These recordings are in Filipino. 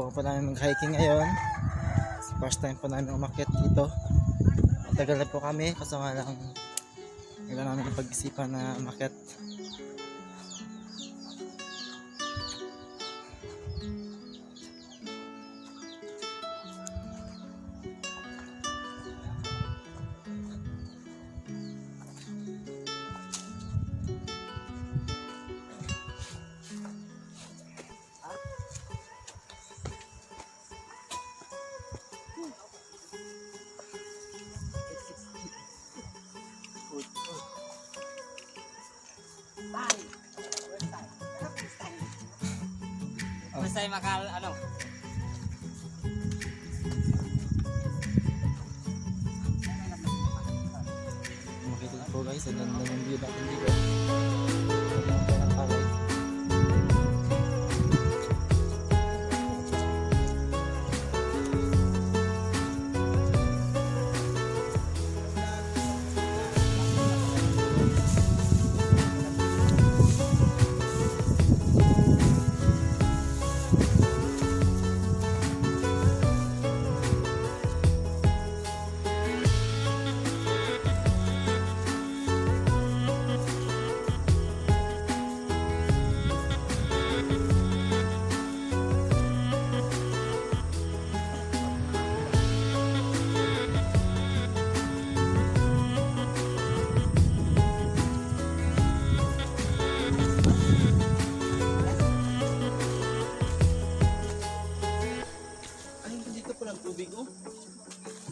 Subukan po namin mag-hiking ngayon. First time po namin umakyat dito. Matagal na po kami, kaso nga lang wala namin pag-isipan na umakyat. Masay makal ano. Makita po guys, ang ganda ng view natin dito. Ganda po ng palay.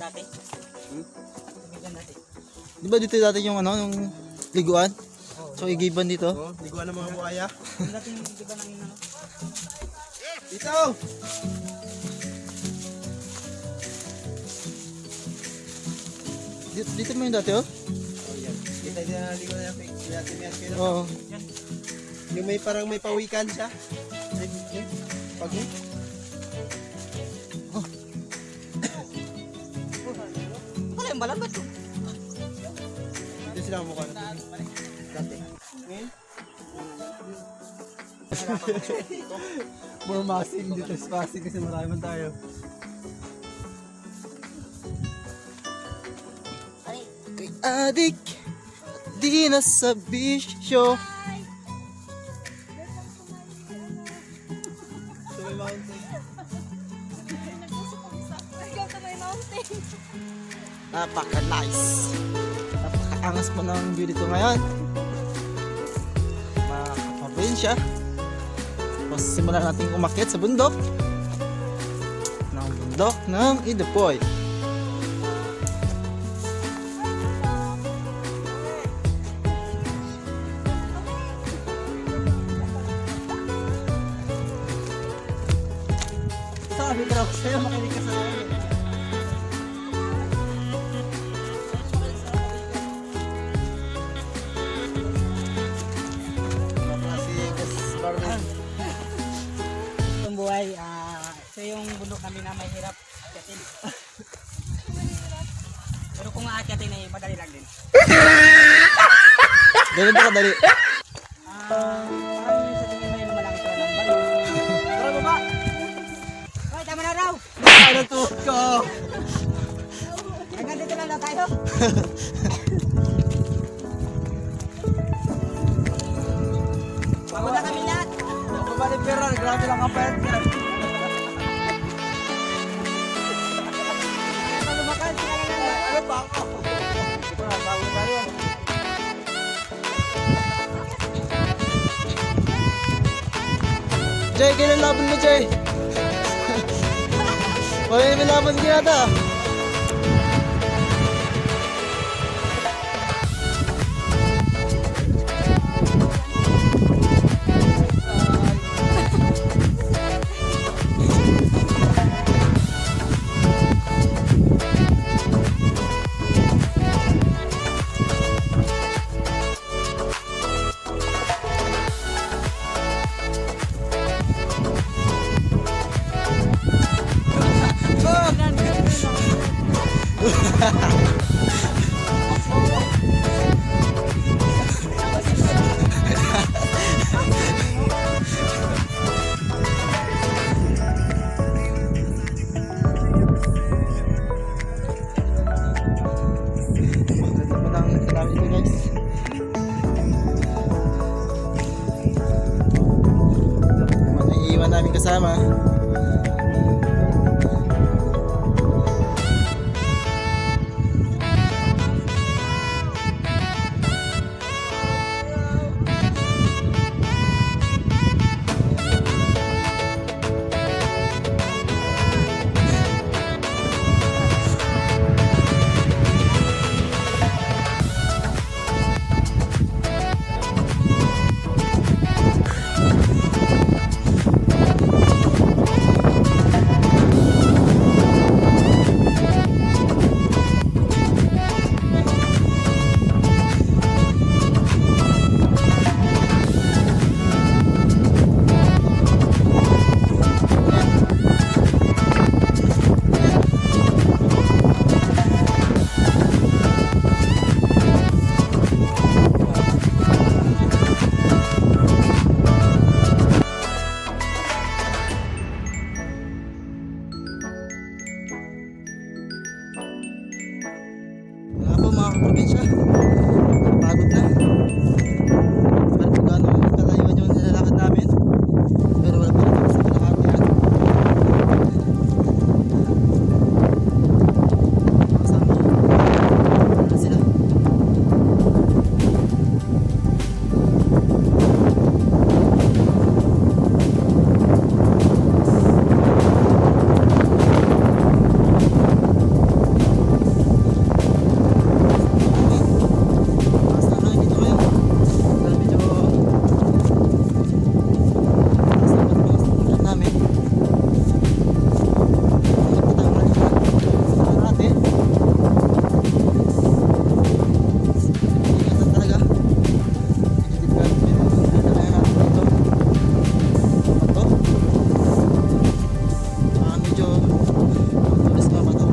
Dati. Tubigan dati. Di ba dito dati yung ano, yung liguan? So igiban dito? Oh, liguan ng mga buhaya. Dati yung tubigan ng ano. Dito! Dito mo yung dati oh? Oh, yan. Kita din na liguan na yung Oo. yung may parang may pawikan siya. Pag Wala yung balat ba ito? dito sila mukha na. Dati. Ngayon? More massing dito spacing kasi marami man tayo. Kay adik, di na sa bisyo. So may mountain. Napaka-nice. Napaka-angas pa ng view dito ngayon. Mga kaprobinsya. Tapos simulan natin umakyat sa bundok. Ng bundok ng Idapoy. Sabi ko sa'yo, makinig ka sa akin. Itong buhay, sa yung bundok namin na may hirap akyatin. Pero kung aakyatin ay madali lang din. Ganun ba kadali? Parang sa tingin may lumalaki ko ng balo. Tara baba! Hoy, tama na raw! Ano to ko? Hanggang dito lang na tayo. Pagod na kami lahat. Pabalik pero grabe lang ang payat niya. Lumakan, sila lang lang. Ano ba ako? Ito na, bago tayo. Jay, kailan laban mo, Jay? May laban ka yata. kasama. Nga po mga kaprobinsya, pagod na. Para kung gaano kalayuan yung nilalakad namin. Pero wala pa rin sa kalahati yan. Kasama. Wala sila. Basta lang dito kayo. Pero medyo basta pa namin. Magtatang lang yun. Ate. Ingatan talaga. Pinitipkan ko yung nalalayan natin dito. Ito. Medyo tulis nga ba ito?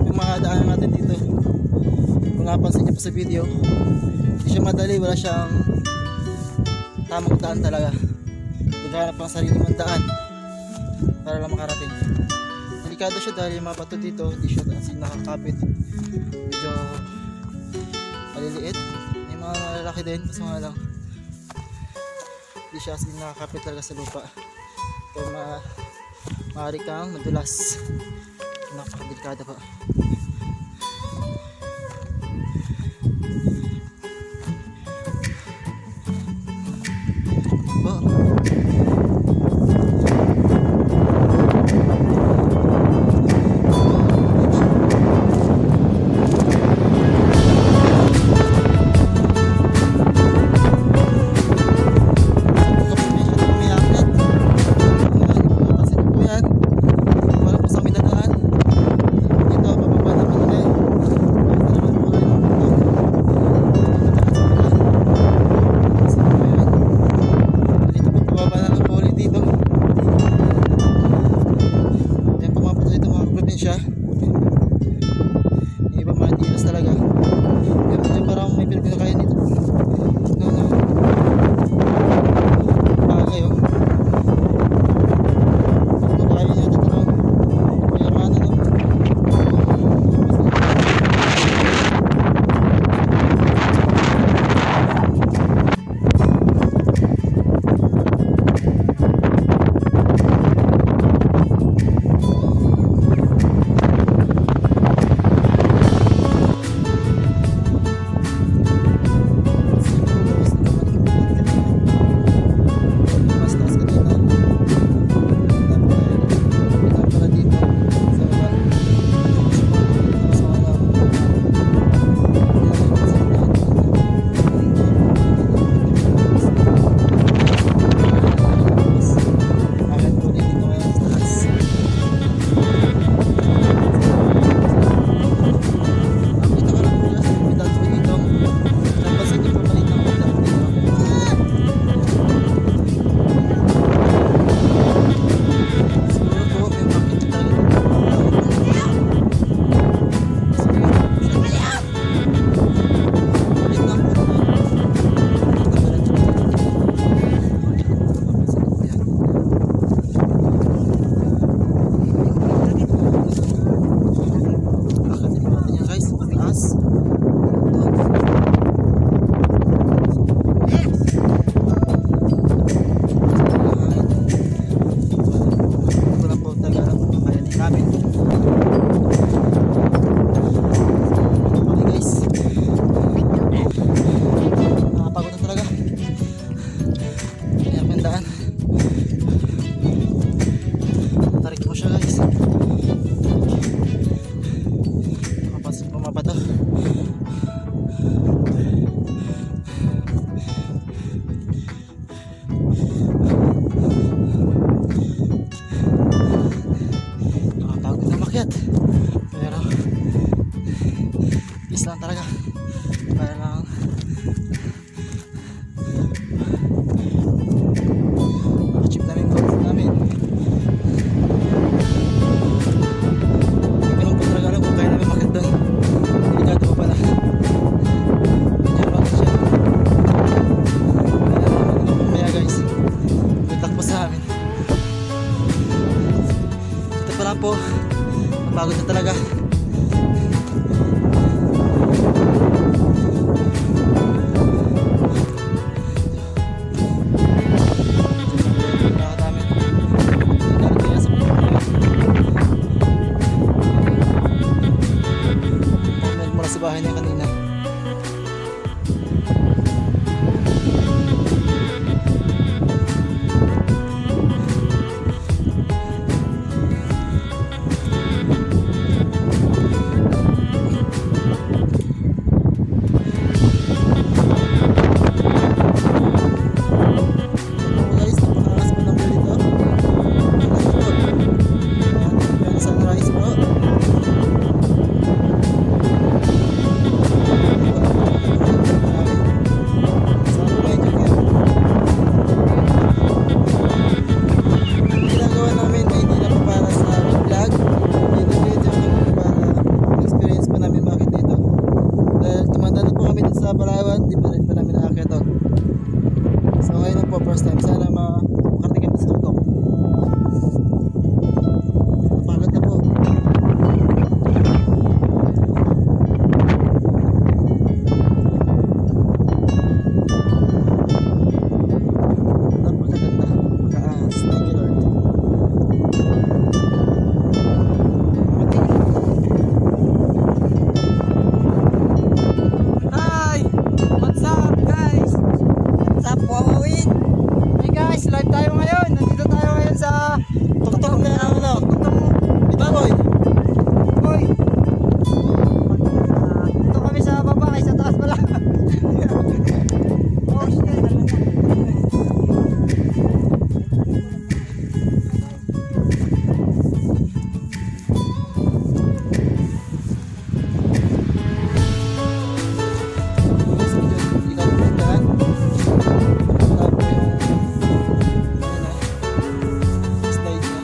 Yung mga daanan natin dito, kung napansin niyo pa sa video, hindi siya madali, wala siyang tamang daan talaga. Naghanap ng sarili mong daan para lang makarating. Delikado siya dahil yung mga bato dito, hindi siya as in nakakapit. Medyo maliliit. May mga malalaki din, kasi nga lang hindi siya as in nakakapit talaga sa lupa. Kaya maaari kang madulas. Napakadelikado pa. Siya. Yung iba mga dilas talaga. Pero medyo parang may pinakaya dito. No. Kayo. Ito kaya niya ito no. Kaya mana no. payat. Pero peace lang talaga. Para lang achieve namin goals namin. Hindi ko lang po talaga alam kung kaya namin makit doon. Delikado pa pala. Medyo bakit siya. Kaya guys, good luck po sa amin. Ito pa lang po, mapagod na talaga. Mula sa bahay niya kanina. Guys, napakalakas pa ng view dito. Yung sunrise bro. Ginagawa namin ay hindi lang para sa vlog. Ito para experience pa namin bakit dito. Dahil tumatanda po kami dito sa Palawan, di pa rin pa namin nakakita to. So ngayon na po first time, sana makarating kami sa tuktok. Napagod na po. Napakaganda, makaas. Thank you Lord. Hi! What's up guys? What's up Wawawin? Hey guys, live tayo ngayon. Nandito tayo ngayon sa Tuktok na ano? Ito boy. Boy. Dito kami sa baba, ay sa taas pala. Oh shit. Guys, medyo delikado po yung daan. Wala po yung slide niya.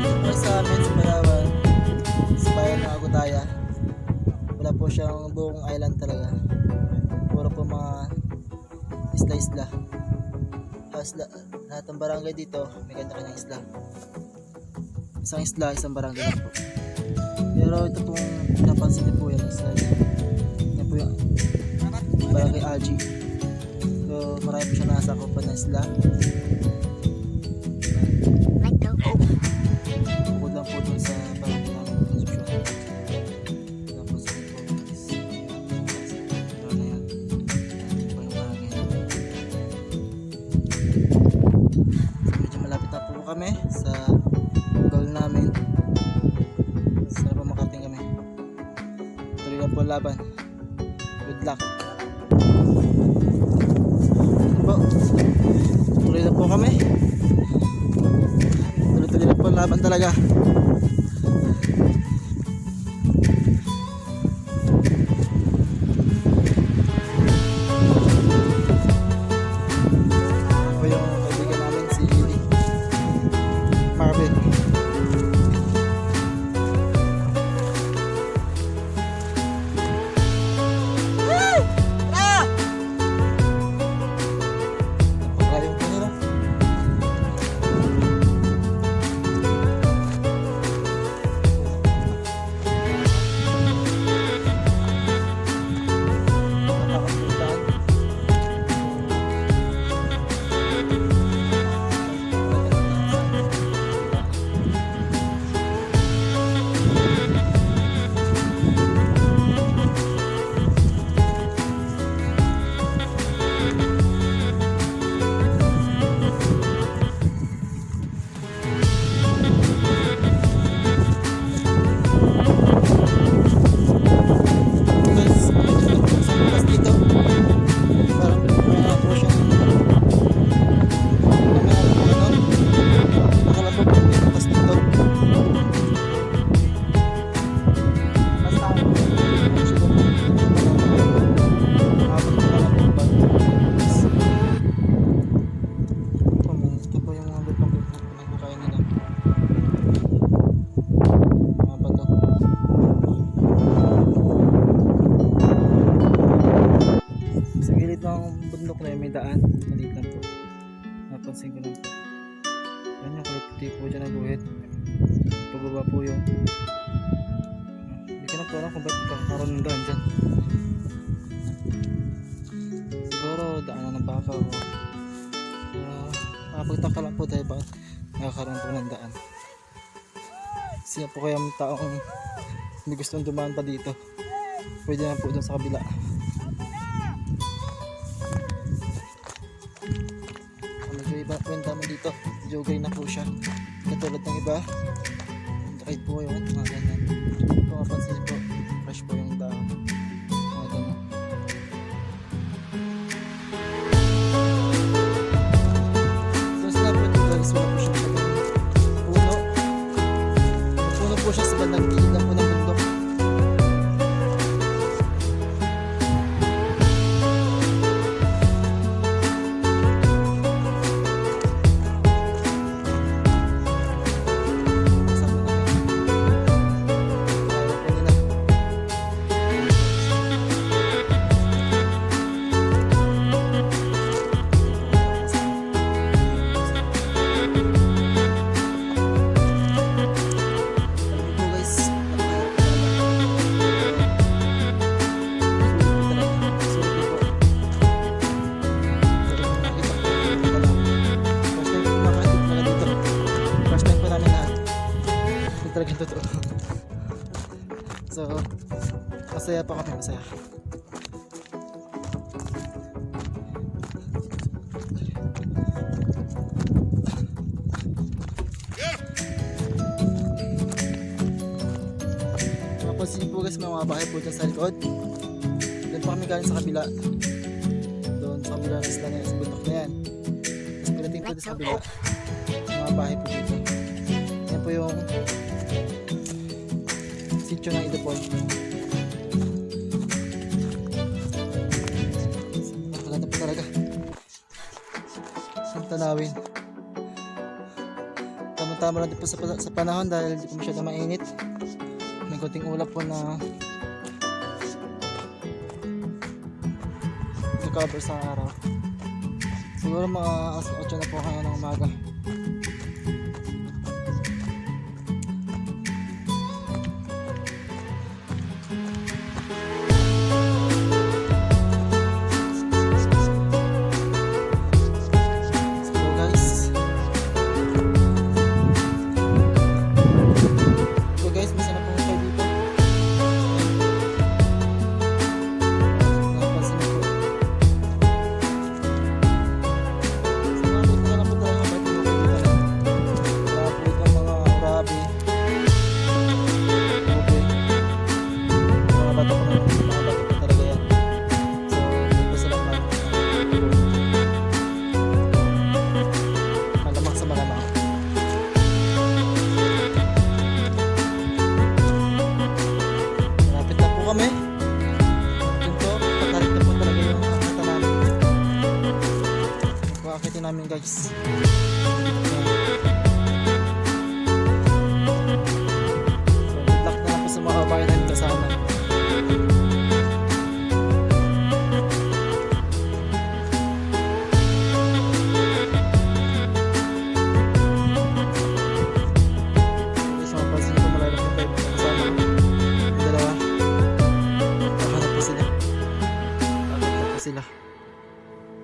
Dito sa amin sa Palawan, sa bayan ng Agutaya, wala po siyang buong island talaga. Puro po mga isla-isla. Lahat ng barangay dito may kanya-kanyang isla. Isang isla, isang barangay lang po. Pero ito pong napansin niyo po yan yan po yung barangay Algi. So marami po siya nasakupan na isla. Bukod lang po dun sa barangay ng Concepcion. Yan po sa Pilipinas. Ito na yan. Ito po yung barangay. So medyo malapit na po kami sa goal namin. Sana po makarating kami. Tuloy lang po ang laban. Good luck. Ito po. Tuloy lang po kami. Tuloy lang po ang laban talaga. Ito po yung kaibigan namin si Marvin. Napakalayo po nila. gilid ng bundok na yun, may daan. Maliit lang po. Napansin ko lang po. Yan yung kulay puti po dyan ang guhit. Pababa po yung hindi ko na po alam kung ba't kakaroon ng daan dyan. Siguro daanan ng baka o nakapagtaka lang po dahil bakit nakakaroon po ng daan. Siya po kaya may taong hindi gustong dumaan pa dito. Pwede na po dun sa kabila. Medyo iba po yung dami dito. Jogay na po siya. Katulad ng iba. Kahit po yun. Mga ganyan. Kung mapansin niyo po, fresh po yung dahon. Mga ganyan. So sila po ito guys. Wala po siya sa puno. May puno po siya sa bandang gilid na po ng bundok. Talagang totoo. So, masaya pa kami, masaya. Napansin niyo po guys, mga bahay po dyan sa likod. Doon pa kami galing sa kabila. Doon sa kabila ng isla na yan, sa bundok na yan. Tapos pinating po doon sa kabila. Mga bahay po dito. Yan po yung sityo ng Idopoy. Maganda po talaga. Ang tanawin. Tama-tama lang din po sa panahon dahil hindi po masyadong mainit. May konting ulap po na cover sa araw. Siguro mga 8 na po kaya ng umaga. Namin guys. So, good luck na lang po sa mga kabayan namin kasama. So, mapansin nyo po malalim yung tayo kasama. Yung dalawa. Nakahanap po sila. Nakahanap po sila.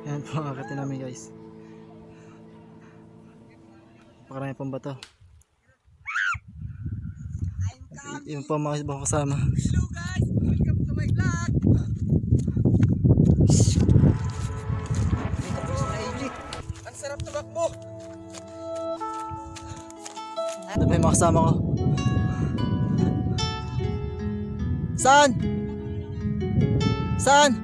Yan po ang akatin namin guys. Pakarami pang bato. Yun po mga ibang kasama. Hello guys! Welcome to my vlog! Ang sarap tumakbo! Ito pa yung mga kasama ko. Saan? Saan?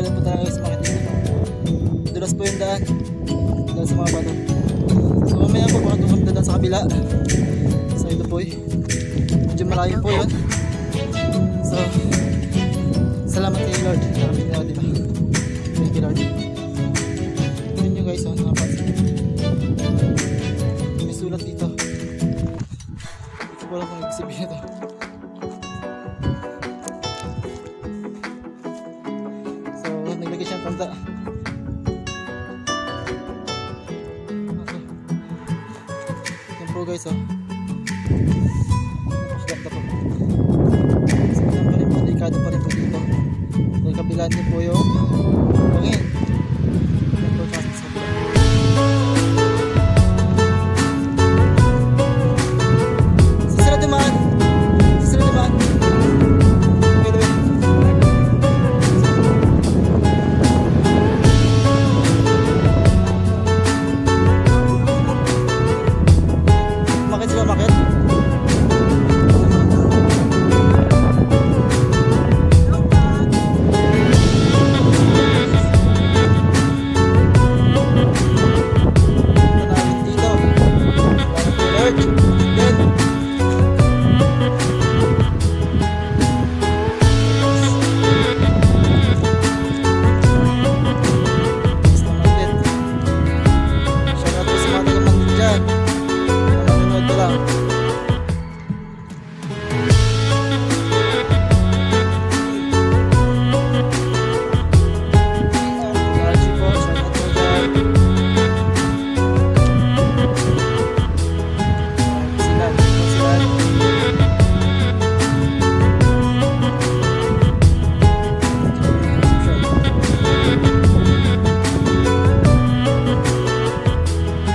delikado po talaga guys makita dito. Dulas po yung daan. Dulas sa mga bato. So mamaya po baka tumunod na sa kabila. So ito po medyo malayo po yun. So salamat kay Lord. Salamat na diba? Thank you Lord. Tignan nyo guys, nakapansin. May sulat dito. Ito po lang kung ibig sabihin ito. So naglagay siyang tanda. Yan po guys napakaganda po. So yan pa rin po, delikado pa rin po dito. Dahil kabilaan din po yung bangin. Yan po kasi sa kabila. Susunod naman. Susunod naman. Wait, wait. Umakit sila, umakit. Tanawin dito. Lord, then Yes naman din. Shoutout po sa mga taga-man din dyan. Nanonood na lang. Archie po, shoutout po dyan. Sila, dito sila.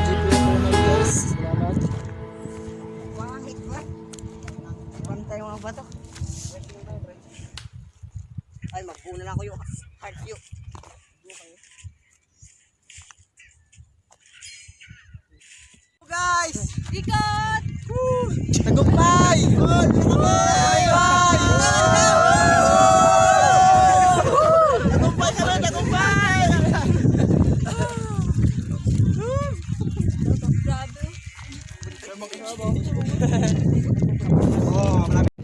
Jeep lang po naman guys. Salamat. Wahit ba? Bantay mga bato. Ay, magpuna na ako yung heart view. Guys! Ikot! Tagumpay! Tagumpay! Tagumpay ka na, tagumpay! Oh, malapit.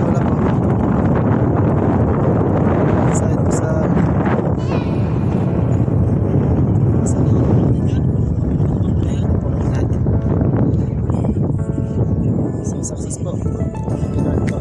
Wala po. Saan po sa So, success po. Thank you Lord po.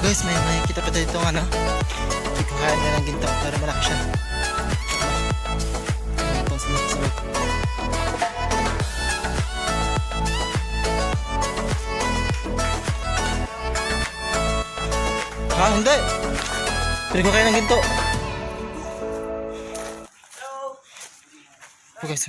guys, may nakikita pa tayo itong ano. Hindi ko kaya na ng ginto pero malaki siya. Ito sa next one. Hindi. Pwede ko kaya ng ginto. Oh guys.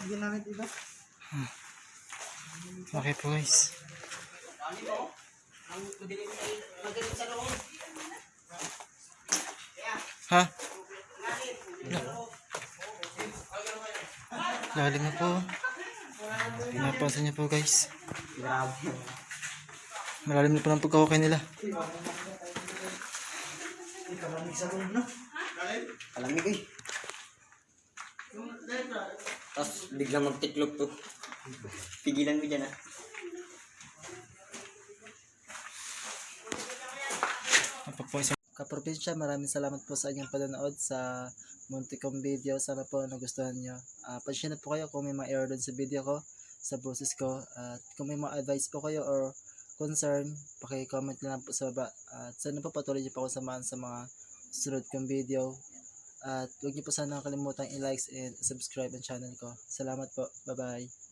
Ginamit iba. Okay po guys. Ha? Lalim na po. Pinapansin niyo po guys. Malalim na po ng pagkakukay nila. Alamig eh. Tapos biglang magtiklop to. Pigilan mo dyan ah. Kaprobinsya, maraming salamat po sa inyong panonood sa muntikong video. Sana po nagustuhan nyo. Pansya na po kayo kung may mga error dun sa video ko, sa boses ko. At kung may mga advice po kayo or concern, paki-comment lang po sa baba. At sana po patuloy nyo po akong samahan sa mga sunod kong video. At huwag nyo po sana kalimutan i-likes and subscribe ang channel ko. Salamat po. Bye-bye.